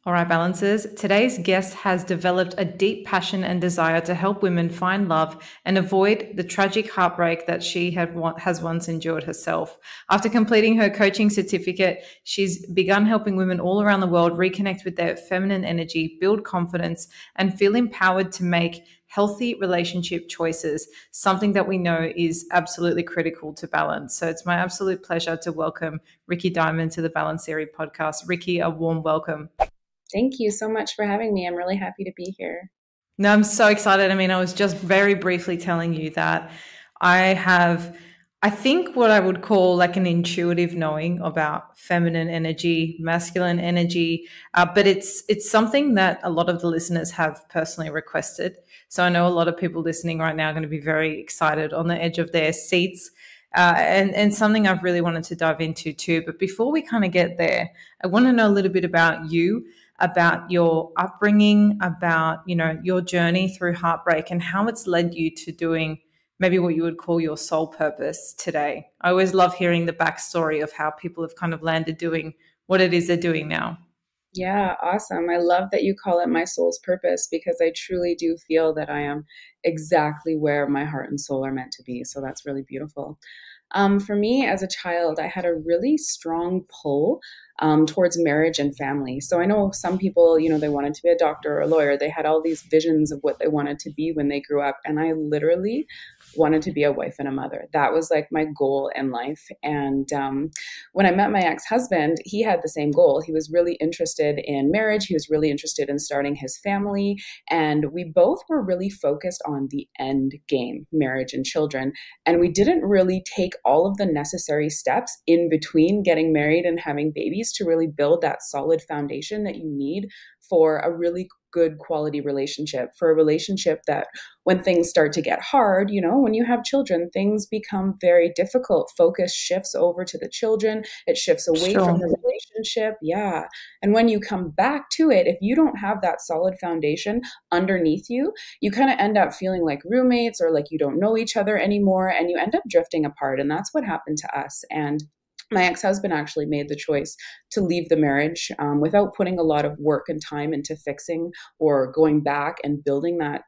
All right, balancers. Today's guest has developed a deep passion and desire to help women find love and avoid the tragic heartbreak that has once endured herself. After completing her coaching certificate, she's begun helping women all around the world reconnect with their feminine energy, build confidence, and feel empowered to make healthy relationship choices, something that we know is absolutely critical to balance. So it's my absolute pleasure to welcome Rikki Dymond to the Balance Theory podcast. Rikki, a warm welcome. Thank you so much for having me. I'm really happy to be here. No, I'm so excited. I mean, I was just very briefly telling you that I have, I think, what I would call like an intuitive knowing about feminine energy, masculine energy, but it's something that a lot of the listeners have personally requested. So I know a lot of people listening right now are going to be very excited on the edge of their seats. And something I've really wanted to dive into too. But before we kind of get there, I want to know a little bit about you, about your upbringing, about, your journey through heartbreak and how it's led you to doing maybe what you would call your soul purpose today. I always love hearing the backstory of how people have kind of landed doing what it is they're doing now. Yeah, awesome. I love that you call it my soul's purpose because I truly do feel that I am exactly where my heart and soul are meant to be. So that's really beautiful. For me, as a child, I had a really strong pull towards marriage and family. So I know some people, they wanted to be a doctor or a lawyer. They had all these visions of what they wanted to be when they grew up. And I literally wanted to be a wife and a mother. That was like my goal in life. And when I met my ex-husband, he had the same goal. He was really interested in marriage. He was really interested in starting his family. And we both were really focused on the end game, marriage and children. And we didn't really take all of the necessary steps in between getting married and having babies to really build that solid foundation that you need for a really good quality relationship, for a relationship that when things start to get hard, when you have children, things become very difficult. Focus shifts over to the children. It shifts away from Sure. the relationship. Yeah. And when you come back to it, if you don't have that solid foundation underneath you, you kind of end up feeling like roommates or like you don't know each other anymore and you end up drifting apart. And that's what happened to us. And my ex-husband actually made the choice to leave the marriage without putting a lot of work and time into fixing or going back and building that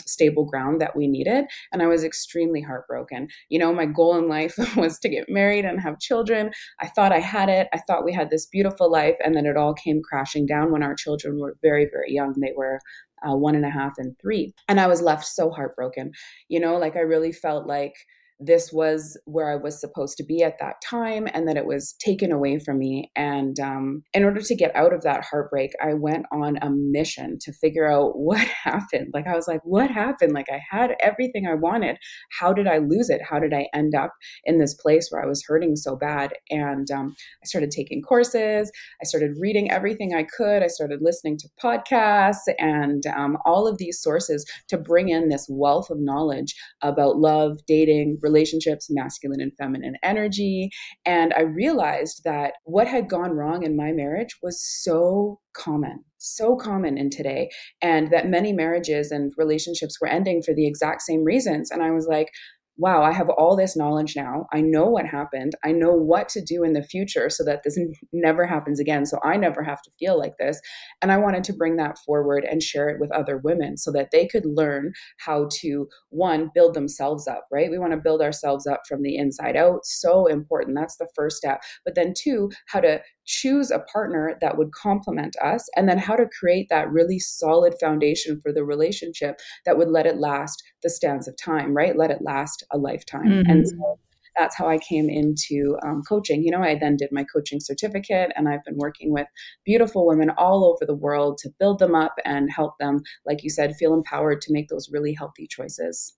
stable ground that we needed. And I was extremely heartbroken. My goal in life was to get married and have children. I thought I had it. I thought we had this beautiful life. And then it all came crashing down when our children were very, very young. They were 1.5 and 3. And I was left so heartbroken. I really felt like this was where I was supposed to be at that time and that it was taken away from me. And in order to get out of that heartbreak, I went on a mission to figure out what happened. Like, I was like, what happened? Like, I had everything I wanted. How did I lose it? How did I end up in this place where I was hurting so bad? And I started taking courses. I started reading everything I could. I started listening to podcasts and all of these sources to bring in this wealth of knowledge about love, dating, relationships, masculine and feminine energy. And I realized that what had gone wrong in my marriage was so common in today, and that many marriages and relationships were ending for the exact same reasons. And I was like, wow, I have all this knowledge now. I know what happened. I know what to do in the future so that this never happens again. So I never have to feel like this. And I wanted to bring that forward and share it with other women so that they could learn how to, one, build themselves up, right? We want to build ourselves up from the inside out. So important. That's the first step. But then two, how to choose a partner that would complement us, and then how to create that really solid foundation for the relationship that would let it last the stands of time, right? Let it last a lifetime. And Mm-hmm. so that's how I came into coaching. I then did my coaching certificate, and I've been working with beautiful women all over the world to build them up and help them, like you said, feel empowered to make those really healthy choices.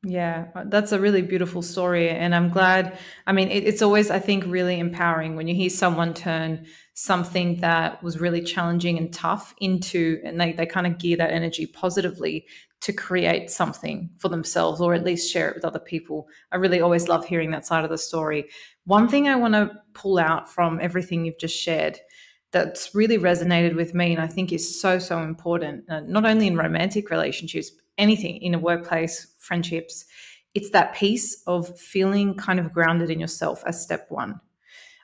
Yeah, that's a really beautiful story. And I'm glad. I mean, it's always, I think, really empowering when you hear someone turn something that was really challenging and tough into, and they kind of gear that energy positively to create something for themselves or at least share it with other people. I really always love hearing that side of the story. One thing I want to pull out from everything you've just shared that's really resonated with me and I think is so, so important, not only in romantic relationships, anything in a workplace, friendships, it's that piece of feeling kind of grounded in yourself as step one.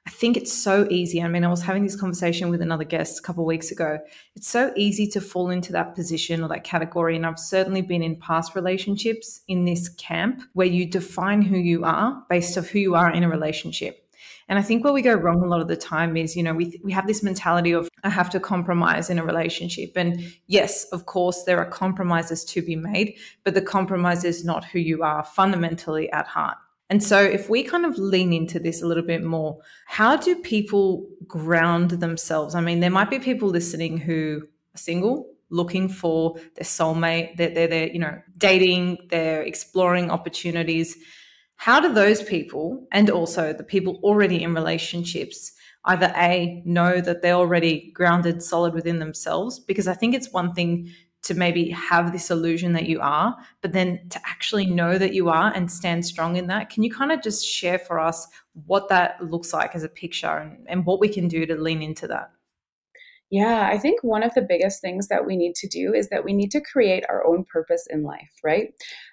I think it's so easy. I mean, I was having this conversation with another guest a couple of weeks ago. It's so easy to fall into that position or that category. And I've certainly been in past relationships in this camp where you define who you are based off who you are in a relationship. And I think where we go wrong a lot of the time is, we have this mentality of I have to compromise in a relationship. And yes, of course, there are compromises to be made, but the compromise is not who you are fundamentally at heart. And so if we kind of lean into this a little bit more, how do people ground themselves? I mean, there might be people listening who are single, looking for their soulmate, they're dating, they're exploring opportunities. How do those people, and also the people already in relationships, either A, know that they're already grounded, solid within themselves? Because I think it's one thing to maybe have this illusion that you are, but then to actually know that you are and stand strong in that. Can you kind of just share for us what that looks like as a picture and what we can do to lean into that? Yeah, I think one of the biggest things that we need to do is that we need to create our own purpose in life, right?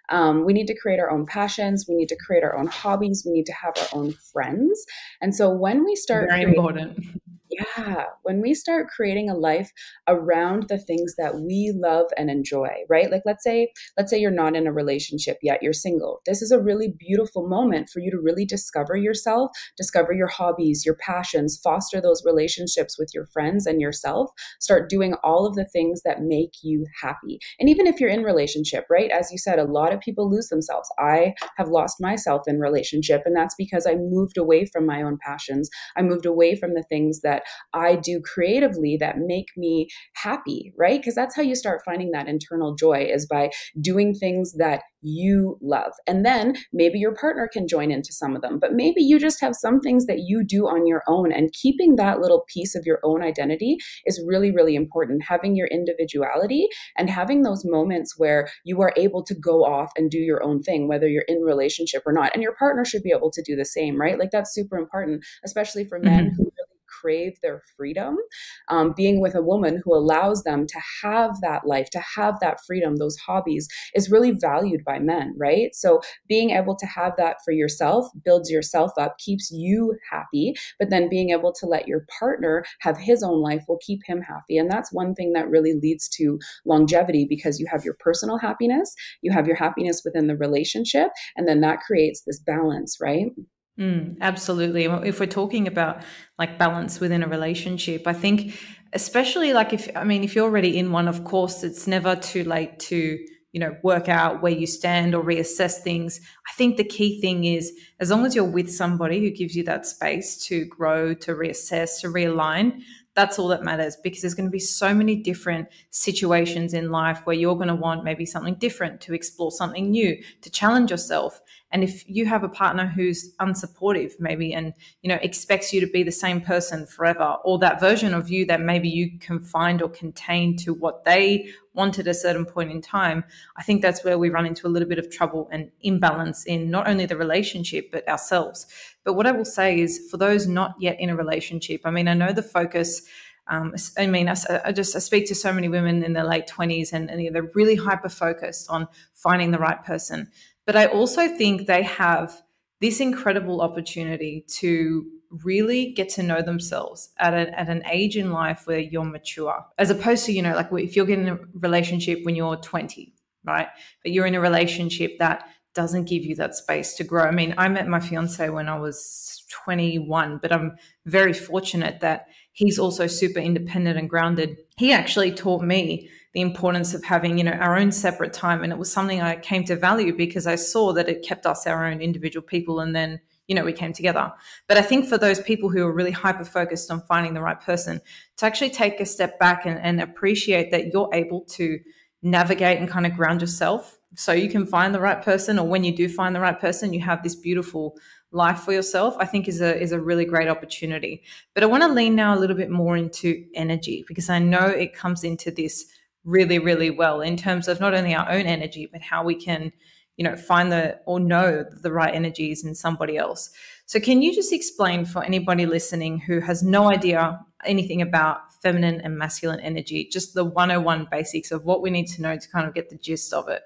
We need to create our own passions. We need to create our own hobbies. We need to have our own friends. And so when we start Very creating important. Yeah, when we start creating a life around the things that we love and enjoy, right? Like let's say you're not in a relationship yet, you're single. This is a really beautiful moment for you to really discover yourself, discover your hobbies, your passions, foster those relationships with your friends and yourself. Start doing all of the things that make you happy. And even if you're in relationship, right? As you said, a lot of people lose themselves. I have lost myself in relationship, and that's because I moved away from my own passions. I moved away from the things that I do creatively that make me happy, right? Because that's how you start finding that internal joy, is by doing things that you love. And then maybe your partner can join into some of them, but maybe you just have some things that you do on your own, and keeping that little piece of your own identity is really, really important. Having your individuality and having those moments where you are able to go off and do your own thing, whether you're in relationship or not. And your partner should be able to do the same, right? Like that's super important, especially for men who Mhm. really crave their freedom. Being with a woman who allows them to have that life, to have that freedom, those hobbies, is really valued by men, right? So being able to have that for yourself builds yourself up, keeps you happy, but then being able to let your partner have his own life will keep him happy. And that's one thing that really leads to longevity, because you have your personal happiness, you have your happiness within the relationship, and then that creates this balance, right? Absolutely. Well, if we're talking about like balance within a relationship, I think especially like if you're already in one, of course, it's never too late to, work out where you stand or reassess things. I think the key thing is as long as you're with somebody who gives you that space to grow, to reassess, to realign, that's all that matters, because there's going to be so many different situations in life where you're going to want maybe something different, to explore something new, to challenge yourself. And if you have a partner who's unsupportive maybe, and expects you to be the same person forever, or that version of you that maybe you confined or contained to what they wanted at a certain point in time, I think that's where we run into a little bit of trouble and imbalance in not only the relationship but ourselves. But what I will say is, for those not yet in a relationship, I mean, I know the focus, I speak to so many women in their late 20s, and they're really hyper focused on finding the right person. But I also think they have this incredible opportunity to really get to know themselves at an age in life where you're mature, as opposed to, like if you're getting a relationship when you're 20, right? But you're in a relationship that doesn't give you that space to grow. I mean, I met my fiance when I was 21, but I'm very fortunate that he's also super independent and grounded. He actually taught me the importance of having, our own separate time. And it was something I came to value because I saw that it kept us our own individual people. And then, we came together. But I think for those people who are really hyper focused on finding the right person, to actually take a step back and appreciate that you're able to navigate and kind of ground yourself so you can find the right person, or when you do find the right person, you have this beautiful life for yourself, I think is a really great opportunity. But I want to lean now a little bit more into energy, because I know it comes into this really, really well in terms of not only our own energy, but how we can, find know the right energies in somebody else. So can you just explain for anybody listening who has no idea anything about feminine and masculine energy, just the 101 basics of what we need to know to kind of get the gist of it?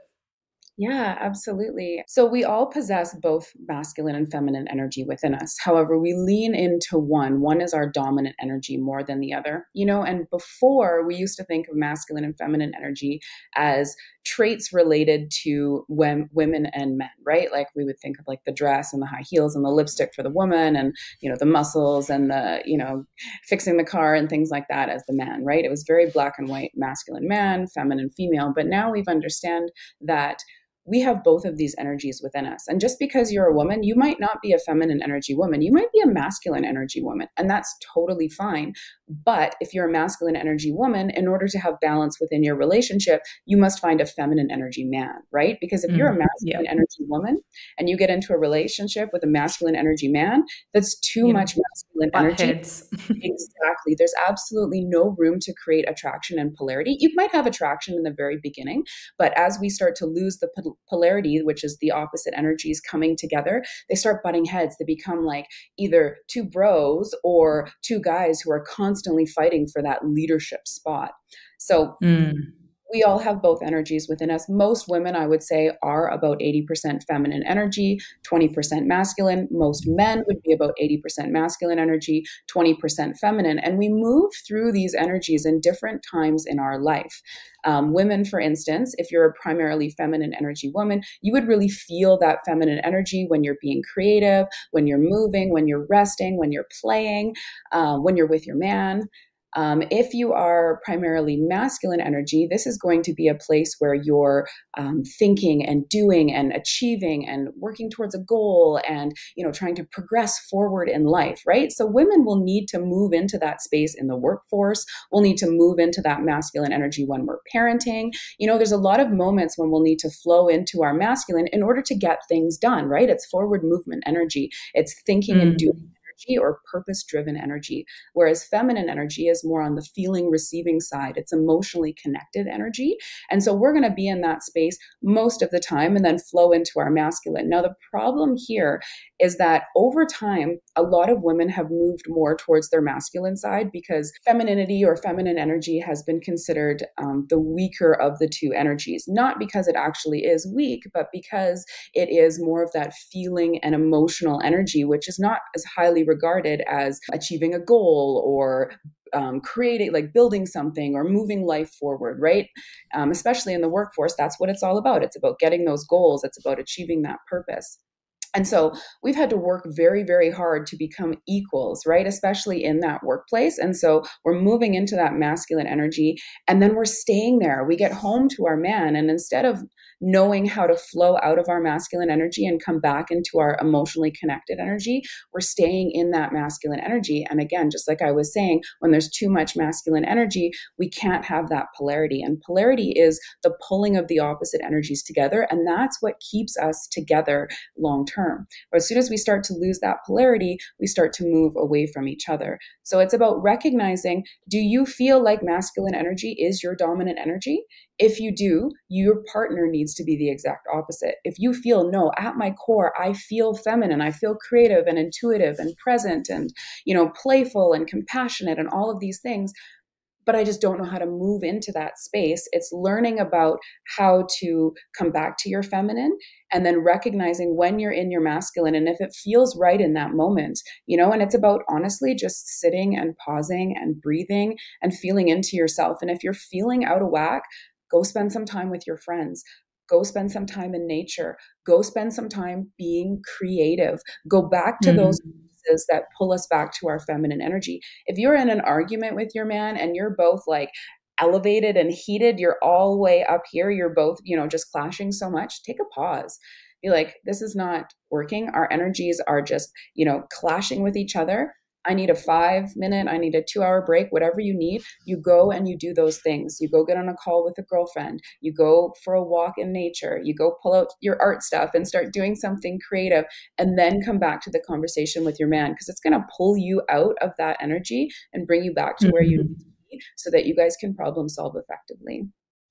Yeah, absolutely. So we all possess both masculine and feminine energy within us. However, we lean into one. One is our dominant energy more than the other. And before we used to think of masculine and feminine energy as traits related to women and men, right? Like we would think of like the dress and the high heels and the lipstick for the woman and, the muscles and the, fixing the car and things like that as the man, right? It was very black and white, masculine man, feminine female. But now we've understand that we have both of these energies within us. And just because you're a woman, you might not be a feminine energy woman. You might be a masculine energy woman, and that's totally fine. But if you're a masculine energy woman, in order to have balance within your relationship, you must find a feminine energy man, right? Because if you're a Yeah. masculine energy woman and you get into a relationship with a masculine energy man, that's too Yeah. much masculine Butt energy. heads. Exactly. There's absolutely no room to create attraction and polarity. You might have attraction in the very beginning, but as we start to lose the polarity, which is the opposite energies coming together, they start butting heads. They become like either two bros or two guys who are constantly fighting for that leadership spot. So Mm. we all have both energies within us. Most women, I would say, are about 80% feminine energy, 20% masculine. Most men would be about 80% masculine energy, 20% feminine. And we move through these energies in different times in our life. Women, for instance, if you're a primarily feminine energy woman, you would really feel that feminine energy when you're being creative, when you're moving, when you're resting, when you're playing, when you're with your man. If you are primarily masculine energy, this is going to be a place where you're thinking and doing and achieving and working towards a goal and trying to progress forward in life, right? So women will need to move into that space in the workforce. We'll need to move into that masculine energy when we're parenting. There's a lot of moments when we'll need to flow into our masculine in order to get things done, right? It's forward movement energy. It's thinking and doing Mm. or purpose driven energy. Whereas feminine energy is more on the feeling, receiving side. It's emotionally connected energy. And so we're going to be in that space most of the time and then flow into our masculine. Now, the problem here is that over time, a lot of women have moved more towards their masculine side because femininity or feminine energy has been considered the weaker of the two energies, not because it actually is weak, but because it is more of that feeling and emotional energy, which is not as highly regarded as achieving a goal or creating, like building something or moving life forward, right? Especially in the workforce, that's what it's all about. It's about getting those goals. It's about achieving that purpose. And so we've had to work very, very hard to become equals, right? Especially in that workplace. And so we're moving into that masculine energy and then we're staying there. We get home to our man, and instead of knowing how to flow out of our masculine energy and come back into our emotionally connected energy, we're staying in that masculine energy. And again, just like I was saying, when there's too much masculine energy, we can't have that polarity. And polarity is the pulling of the opposite energies together. And that's what keeps us together long term. But as soon as we start to lose that polarity, we start to move away from each other. So it's about recognizing, do you feel like masculine energy is your dominant energy? If you do, your partner needs to be the exact opposite. If you feel, no, at my core, I feel feminine, I feel creative and intuitive and present and, playful and compassionate and all of these things, but I just don't know how to move into that space. It's learning about how to come back to your feminine and then recognizing when you're in your masculine and if it feels right in that moment, and it's about honestly just sitting and pausing and breathing and feeling into yourself. And if you're feeling out of whack, go spend some time with your friends. Go spend some time in nature. Go spend some time being creative. Go back to those Mm. pieces that pull us back to our feminine energy. If you're in an argument with your man and you're both like elevated and heated, you're all the way up here, you're both, just clashing so much, take a pause. Be like, this is not working. Our energies are just, clashing with each other. I need a 5 minute, I need a 2 hour break, whatever you need. You go and you do those things. You go get on a call with a girlfriend. You go for a walk in nature. You go pull out your art stuff and start doing something creative, and then come back to the conversation with your man, because it's going to pull you out of that energy and bring you back to where you need Mm. to be so that you guys can problem solve effectively.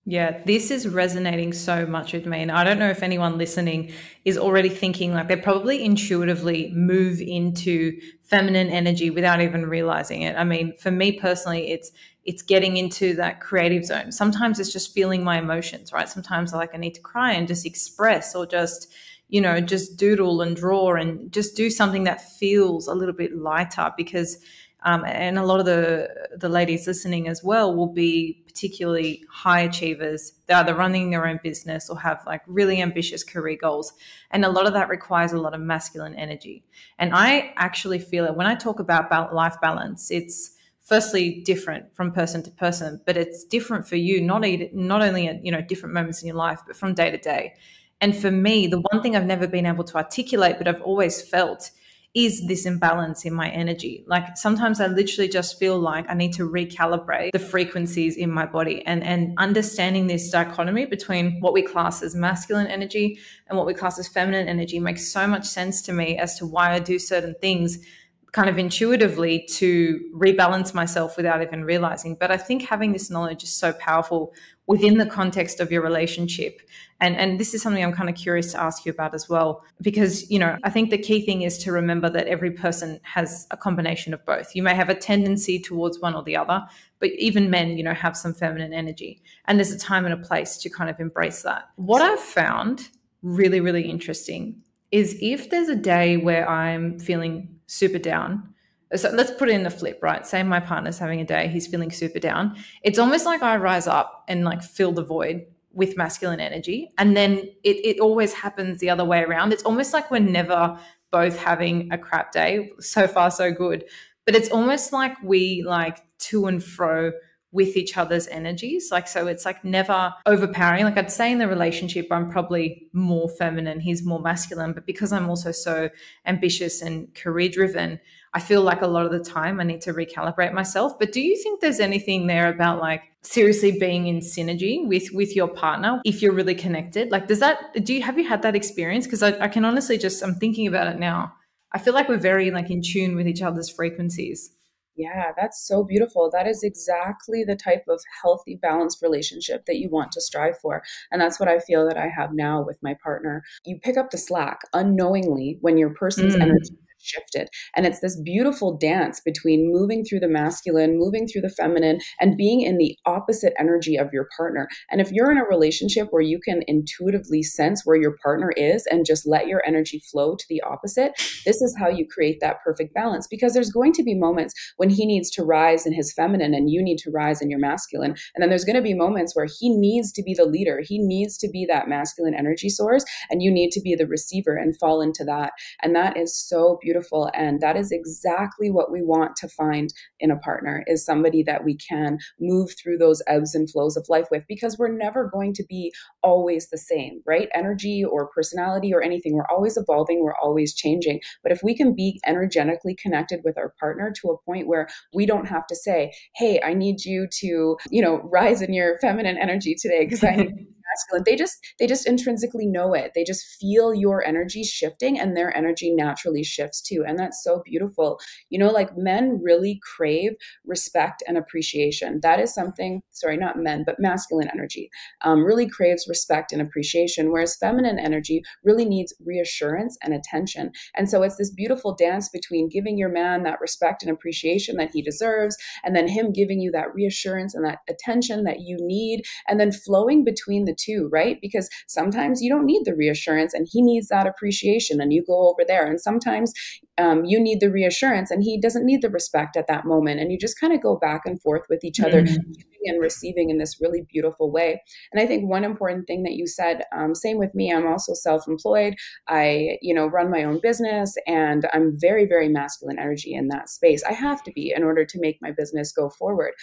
Yeah, this is resonating so much with me. And I don't know if anyone listening is already thinking like they probably intuitively move into feminine energy without even realizing it. I mean, for me personally, it's getting into that creative zone. Sometimes it's just feeling my emotions, right? Sometimes I need to cry and just express, or just, just doodle and draw and just do something that feels a little bit lighter, because and a lot of the ladies listening as well will be particularly high achievers. They're either running their own business or have like really ambitious career goals. And a lot of that requires a lot of masculine energy. And I actually feel it when I talk about life balance, it's firstly different from person to person, but it's different for you, not only at different moments in your life, but from day to day. And for me, the one thing I've never been able to articulate, but I've always felt, is this imbalance in my energy. Like sometimes I literally just feel like I need to recalibrate the frequencies in my body, and understanding this dichotomy between what we class as masculine energy and what we class as feminine energy makes so much sense to me as to why I do certain things kind of intuitively to rebalance myself without even realizing. But I think having this knowledge is so powerful within the context of your relationship. And this is something I'm kind of curious to ask you about as well, because, I think the key thing is to remember that every person has a combination of both. You may have a tendency towards one or the other, but even men, have some feminine energy. And there's a time and a place to kind of embrace that. What I've found really, really interesting is if there's a day where I'm feeling super down. So let's put it in the flip, right? Say my partner's having a day, he's feeling super down. It's almost like I rise up and like fill the void with masculine energy. And then it always happens the other way around. It's almost like we're never both having a crap day. So far, so good. But it's almost like we like to and fro with each other's energies. Like, so it's like never overpowering. Like I'd say in the relationship, I'm probably more feminine, he's more masculine, but because I'm also so ambitious and career driven, I feel like a lot of the time I need to recalibrate myself. But do you think there's anything there about like seriously being in synergy with your partner if you're really connected? Like, have you had that experience? Because I can honestly I'm thinking about it now. I feel like we're very like in tune with each other's frequencies. Yeah, that's so beautiful. That is exactly the type of healthy, balanced relationship that you want to strive for. And that's what I feel that I have now with my partner. You pick up the slack unknowingly when your person's energy Mm. has shifted. And it's this beautiful dance between moving through the masculine, moving through the feminine, and being in the opposite energy of your partner. And if you're in a relationship where you can intuitively sense where your partner is and just let your energy flow to the opposite, this is how you create that perfect balance. Because there's going to be moments when he needs to rise in his feminine and you need to rise in your masculine. And then there's going to be moments where he needs to be the leader. He needs to be that masculine energy source, and you need to be the receiver and fall into that. And that is so beautiful. And that is exactly what we want to find in a partner, is somebody that we can move through those ebbs and flows of life with, because we're never going to be always the same, right? Energy or personality or anything, we're always evolving, we're always changing. But if we can be energetically connected with our partner to a point where we don't have to say, hey, I need you to, rise in your feminine energy today because I need masculine. They just intrinsically know it. They just feel your energy shifting, and their energy naturally shifts too. And that's so beautiful. Like men really crave respect and appreciation. That is something, sorry, not men, but masculine energy really craves respect and appreciation, whereas feminine energy really needs reassurance and attention. And so it's this beautiful dance between giving your man that respect and appreciation that he deserves, and then him giving you that reassurance and that attention that you need, and then flowing between the two, right? Because sometimes you don't need the reassurance and he needs that appreciation, and you go over there. And sometimes you need the reassurance and he doesn't need the respect at that moment. And you just kind of go back and forth with each other, Mm. giving and receiving in this really beautiful way. And I think one important thing that you said, same with me, I'm also self-employed. I, run my own business, and I'm very, very masculine energy in that space. I have to be in order to make my business go forward.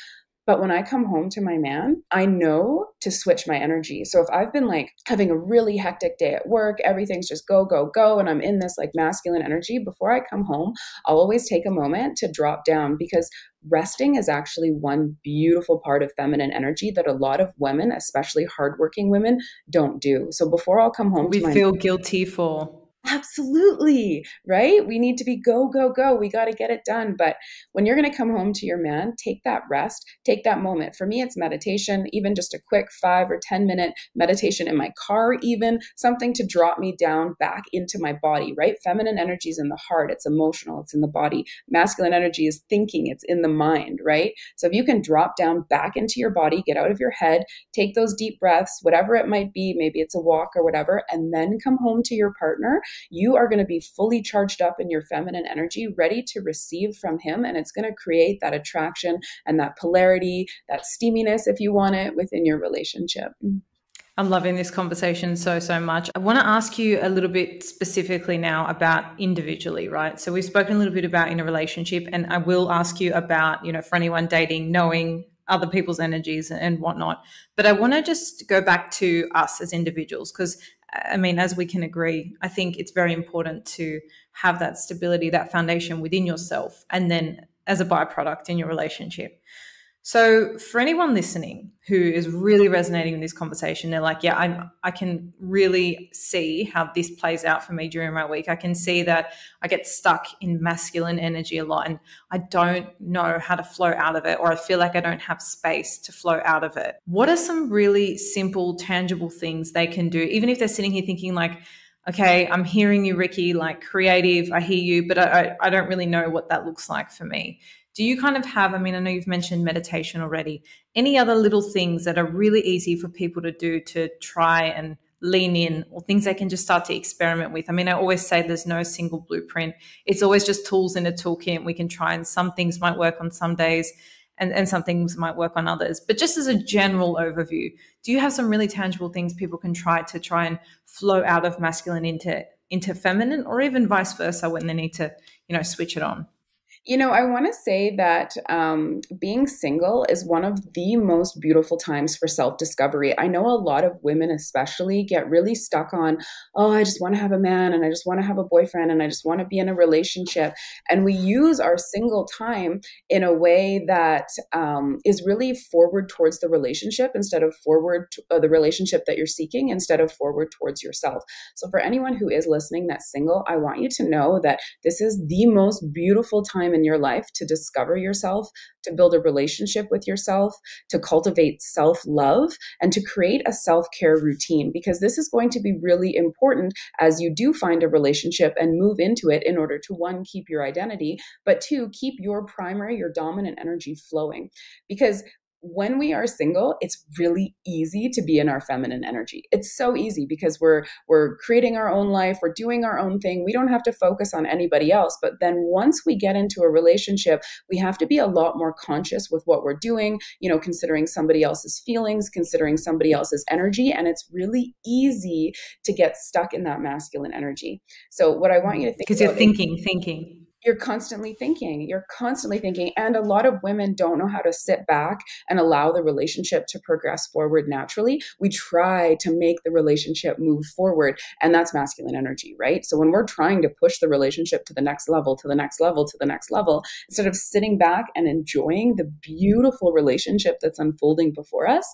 But when I come home to my man, I know to switch my energy. So if I've been like having a really hectic day at work, everything's just go, go, go, and I'm in this like masculine energy, before I come home, I'll always take a moment to drop down, because resting is actually one beautiful part of feminine energy that a lot of women, especially hardworking women, don't do. So before I'll come home We to my feel guilty for. Absolutely, right? We need to be go, go, go. We got to get it done. But when you're going to come home to your man, take that rest, take that moment. For me, it's meditation, even just a quick 5 or 10 minute meditation in my car, even something to drop me down back into my body, right? Feminine energy is in the heart, it's emotional, it's in the body. Masculine energy is thinking, it's in the mind, right? So if you can drop down back into your body, get out of your head, take those deep breaths, whatever it might be, maybe it's a walk or whatever, and then come home to your partner, you are going to be fully charged up in your feminine energy, ready to receive from him. And it's going to create that attraction and that polarity, that steaminess, if you want it, within your relationship. I'm loving this conversation so, so much. I want to ask you a little bit specifically now about individually, right? So we've spoken a little bit about in a relationship, and I will ask you about, for anyone dating, knowing other people's energies and whatnot. But I want to just go back to us as individuals, because I mean, as we can agree, I think it's very important to have that stability, that foundation within yourself, and then as a byproduct in your relationship. So for anyone listening who is really resonating in this conversation, they're like, yeah, I can really see how this plays out for me during my week. I can see that I get stuck in masculine energy a lot and I don't know how to flow out of it, or I feel like I don't have space to flow out of it. What are some really simple, tangible things they can do, even if they're sitting here thinking like, okay, I'm hearing you, Rikki, like creative, I hear you, but I don't really know what that looks like for me. Do you kind of have, I mean, I know you've mentioned meditation already, any other little things that are really easy for people to do to try and lean in, or things they can just start to experiment with? I mean, I always say there's no single blueprint. It's always just tools in a toolkit. We can try, and some things might work on some days and some things might work on others. But just as a general overview, do you have some really tangible things people can try and flow out of masculine into feminine, or even vice versa when they need to, switch it on? I want to say that being single is one of the most beautiful times for self-discovery. I know a lot of women, especially, get really stuck on, oh, I just want to have a man and I just want to have a boyfriend and I just want to be in a relationship. And we use our single time in a way that is really forward towards the relationship instead of forward to, the relationship that you're seeking instead of forward towards yourself. So for anyone who is listening that's single, I want you to know that this is the most beautiful time in your life to discover yourself, to build a relationship with yourself, to cultivate self-love, and to create a self-care routine, because this is going to be really important as you do find a relationship and move into it in order to, one, keep your identity, but two, keep your primary, your dominant energy flowing. Because when we are single, it's really easy to be in our feminine energy. It's so easy because we're creating our own life, we're doing our own thing. We don't have to focus on anybody else. But then once we get into a relationship, we have to be a lot more conscious with what we're doing, considering somebody else's feelings, considering somebody else's energy. And it's really easy to get stuck in that masculine energy. So what I want you to think, because you're thinking. You're constantly thinking. And a lot of women don't know how to sit back and allow the relationship to progress forward naturally. We try to make the relationship move forward, and that's masculine energy, right? So when we're trying to push the relationship to the next level, to the next level, to the next level, instead of sitting back and enjoying the beautiful relationship that's unfolding before us,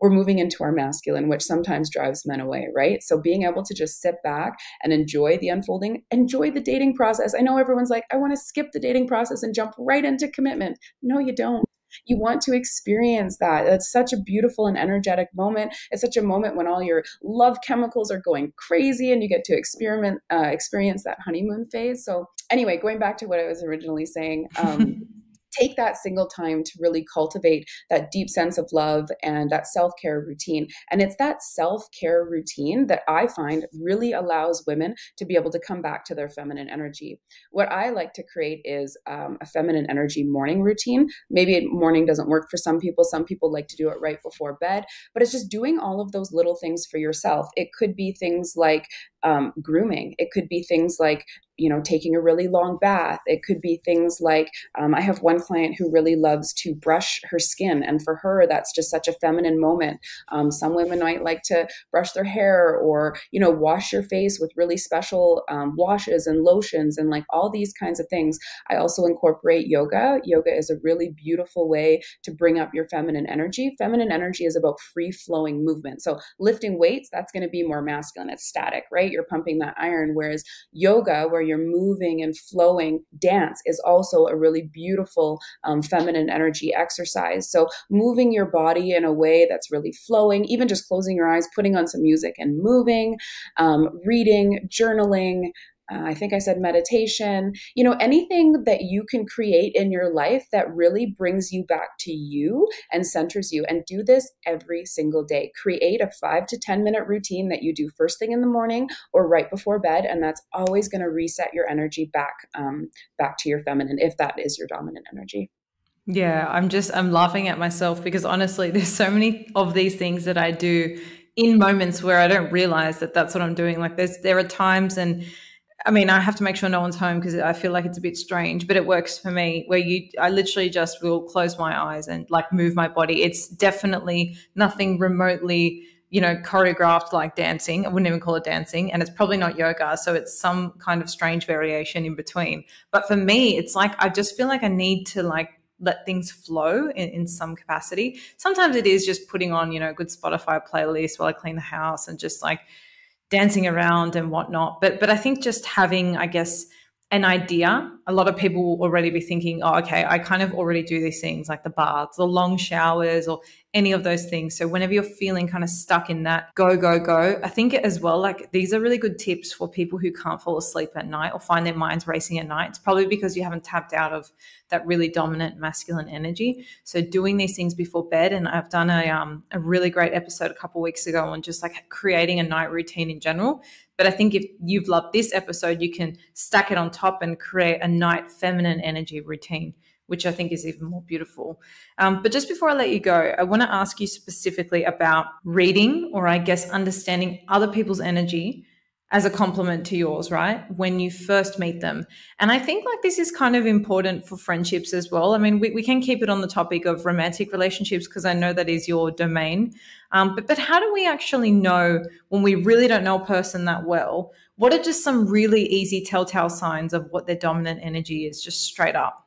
we're moving into our masculine, which sometimes drives men away, right? So being able to just sit back and enjoy the unfolding, enjoy the dating process. I know everyone's like, I want to skip the dating process and jump right into commitment. No, you don't. You want to experience that. It's such a beautiful and energetic moment. It's such a moment when all your love chemicals are going crazy and you get to experience that honeymoon phase. So anyway, going back to what I was originally saying, take that single time to really cultivate that deep sense of love and that self-care routine. And it's that self-care routine that I find really allows women to be able to come back to their feminine energy. What I like to create is a feminine energy morning routine. Maybe morning doesn't work for some people. Some people like to do it right before bed, but it's just doing all of those little things for yourself. It could be things like grooming. It could be things like, taking a really long bath. It could be things like, I have one client who really loves to brush her skin. And for her, that's just such a feminine moment. Some women might like to brush their hair or, wash your face with really special washes and lotions and like all these kinds of things. I also incorporate yoga. Yoga is a really beautiful way to bring up your feminine energy. Feminine energy is about free flowing movement. So lifting weights, that's going to be more masculine. It's static, right? right? You're pumping that iron. Whereas yoga, where you're moving and flowing, dance is also a really beautiful feminine energy exercise. So moving your body in a way that's really flowing, even just closing your eyes, putting on some music and moving, reading, journaling, I think I said meditation, anything that you can create in your life that really brings you back to you and centers you. And do this every single day. Create a 5 to 10 minute routine that you do first thing in the morning or right before bed. And that's always going to reset your energy back to your feminine, if that is your dominant energy. Yeah, I'm laughing at myself because honestly, there's so many of these things that I do in moments where I don't realize that that's what I'm doing. Like there are times, and I mean, I have to make sure no one's home because I feel like it's a bit strange, but it works for me where I literally just will close my eyes and like move my body. It's definitely nothing remotely, choreographed like dancing. I wouldn't even call it dancing, and it's probably not yoga. So it's some kind of strange variation in between. But for me, it's like, I just feel like I need to like let things flow in some capacity. Sometimes it is just putting on, a good Spotify playlist while I clean the house and just like dancing around and whatnot. But I think just having, I guess, an idea, a lot of people will already be thinking, oh, okay, I kind of already do these things like the baths, the long showers, or any of those things. So whenever you're feeling kind of stuck in that go, go, go, I think as well, like these are really good tips for people who can't fall asleep at night or find their minds racing at night. It's probably because you haven't tapped out of that really dominant masculine energy. So doing these things before bed, and I've done a really great episode a couple of weeks ago on just like creating a night routine in general. But I think if you've loved this episode, you can stack it on top and create a night feminine energy routine, which I think is even more beautiful. But just before I let you go, I want to ask you specifically about reading, or I guess understanding other people's energy as a complement to yours, right? When you first meet them. And I think like this is kind of important for friendships as well. I mean, we can keep it on the topic of romantic relationships because I know that is your domain. But how do we actually know when we really don't know a person that well? What are just some really easy telltale signs of what their dominant energy is, just straight up?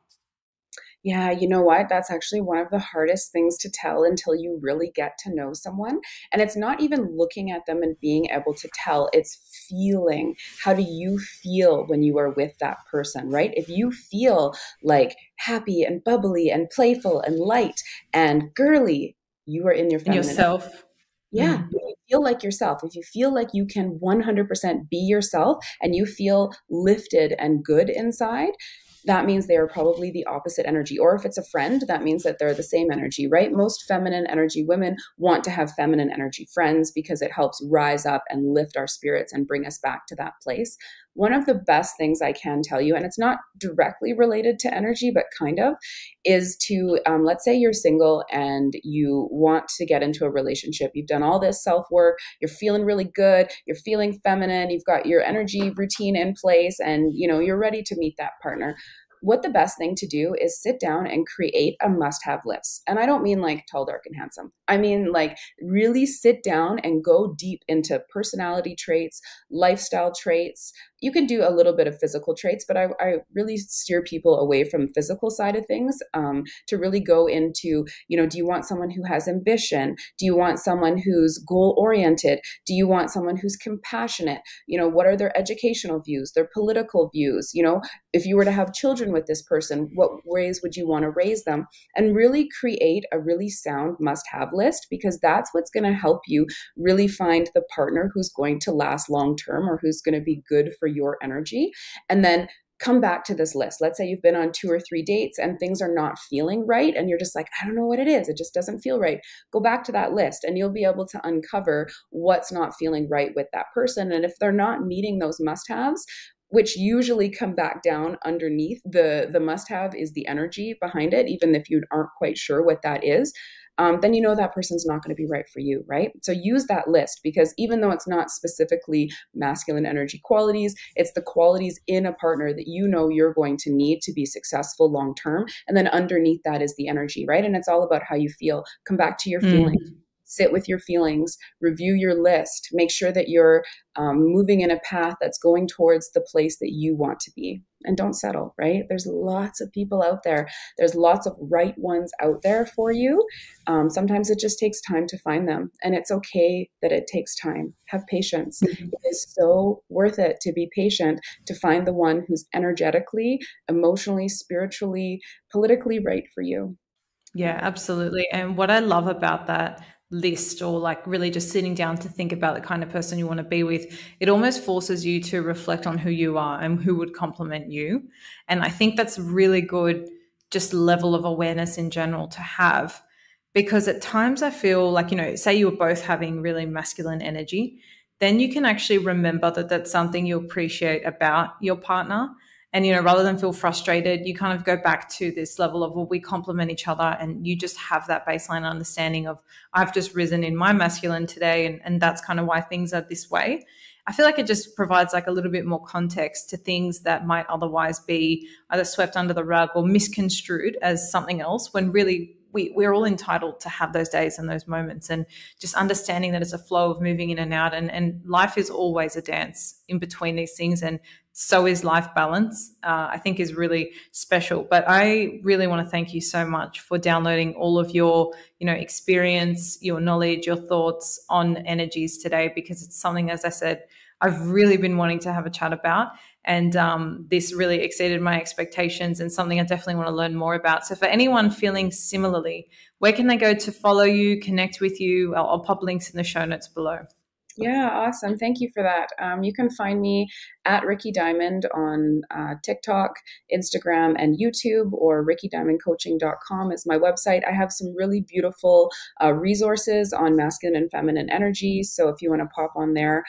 Yeah, you know what? That's actually one of the hardest things to tell until you really get to know someone. And it's not even looking at them and being able to tell, it's feeling. How do you feel when you are with that person, right? If you feel like happy and bubbly and playful and light and girly, you are in your And feminine. yourself? Yeah, Mm. if you feel like yourself, if you feel like you can 100% be yourself and you feel lifted and good inside, that means they are probably the opposite energy. Or if it's a friend, that means that they're the same energy, right? Most feminine energy women want to have feminine energy friends because it helps rise up and lift our spirits and bring us back to that place. One of the best things I can tell you, and it's not directly related to energy, but kind of, is to, let's say you're single and you want to get into a relationship. You've done all this self work, you're feeling really good, you're feeling feminine, you've got your energy routine in place, and you're ready to meet that partner. What the best thing to do is sit down and create a must have list. And I don't mean like tall, dark, and handsome. I mean like really sit down and go deep into personality traits, lifestyle traits. You can do a little bit of physical traits, but I really steer people away from physical side of things, to really go into, do you want someone who has ambition? Do you want someone who's goal oriented? Do you want someone who's compassionate? What are their educational views, their political views? If you were to have children with this person, what ways would you want to raise them? And really create a really sound must have list, because that's what's going to help you really find the partner who's going to last long term, or who's going to be good for your energy. And then come back to this list. Let's say you've been on 2 or 3 dates and things are not feeling right, and you're just like, I don't know what it is. It just doesn't feel right. Go back to that list and you'll be able to uncover what's not feeling right with that person. And if they're not meeting those must-haves, which usually come back down underneath the must-have, is the energy behind it, even if you aren't quite sure what that is, then that person's not going to be right for you, right? So use that list, because even though it's not specifically masculine energy qualities, it's the qualities in a partner that you're going to need to be successful long term. And then underneath that is the energy, right? And it's all about how you feel. Come back to your feelings. Mm. sit with your feelings, review your list, make sure that you're moving in a path that's going towards the place that you want to be. And don't settle, right? There's lots of people out there. There's lots of right ones out there for you. Sometimes it just takes time to find them. And it's okay that it takes time. Have patience. It is so worth it to be patient, to find the one who's energetically, emotionally, spiritually, politically right for you. Yeah, absolutely. And what I love about that list, or like really just sitting down to think about the kind of person you want to be with, it almost forces you to reflect on who you are and who would complement you. And I think that's really good, just level of awareness in general to have. Because at times I feel like, say you were both having really masculine energy, then you can actually remember that that's something you appreciate about your partner. And, rather than feel frustrated, you kind of go back to this level of, well, we complement each other, and you just have that baseline understanding of, I've just risen in my masculine today, and that's kind of why things are this way. I feel like it just provides like a little bit more context to things that might otherwise be either swept under the rug or misconstrued as something else, when really we're all entitled to have those days and those moments, and just understanding that it's a flow of moving in and out, and life is always a dance in between these things, and so is life balance. I think is really special. But I really want to thank you so much for downloading all of your experience, your knowledge, your thoughts on energies today, because it's something, as I said, I've really been wanting to have a chat about. And this really exceeded my expectations, and something I definitely want to learn more about. So for anyone feeling similarly, where can they go to follow you, connect with you? I'll pop links in the show notes below. Yeah, awesome. Thank you for that. You can find me at Rikki Dymond on TikTok, Instagram, and YouTube, or rikkidymondcoaching.com is my website. I have some really beautiful resources on masculine and feminine energy. So if you want to pop on there,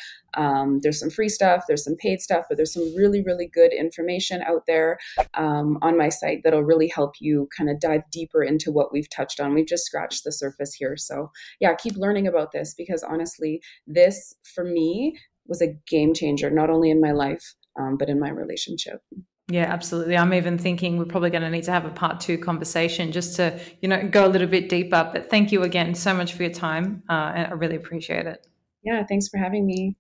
there's some free stuff, there's some paid stuff, but there's some really, really good information out there on my site that'll really help you kind of dive deeper into what we've touched on. We've just scratched the surface here. So yeah, keep learning about this, because honestly, this for me was a game changer, not only in my life, but in my relationship. Yeah, absolutely. I'm even thinking we're probably going to need to have a part 2 conversation just to, go a little bit deeper. But thank you again so much for your time. And I really appreciate it. Yeah, thanks for having me.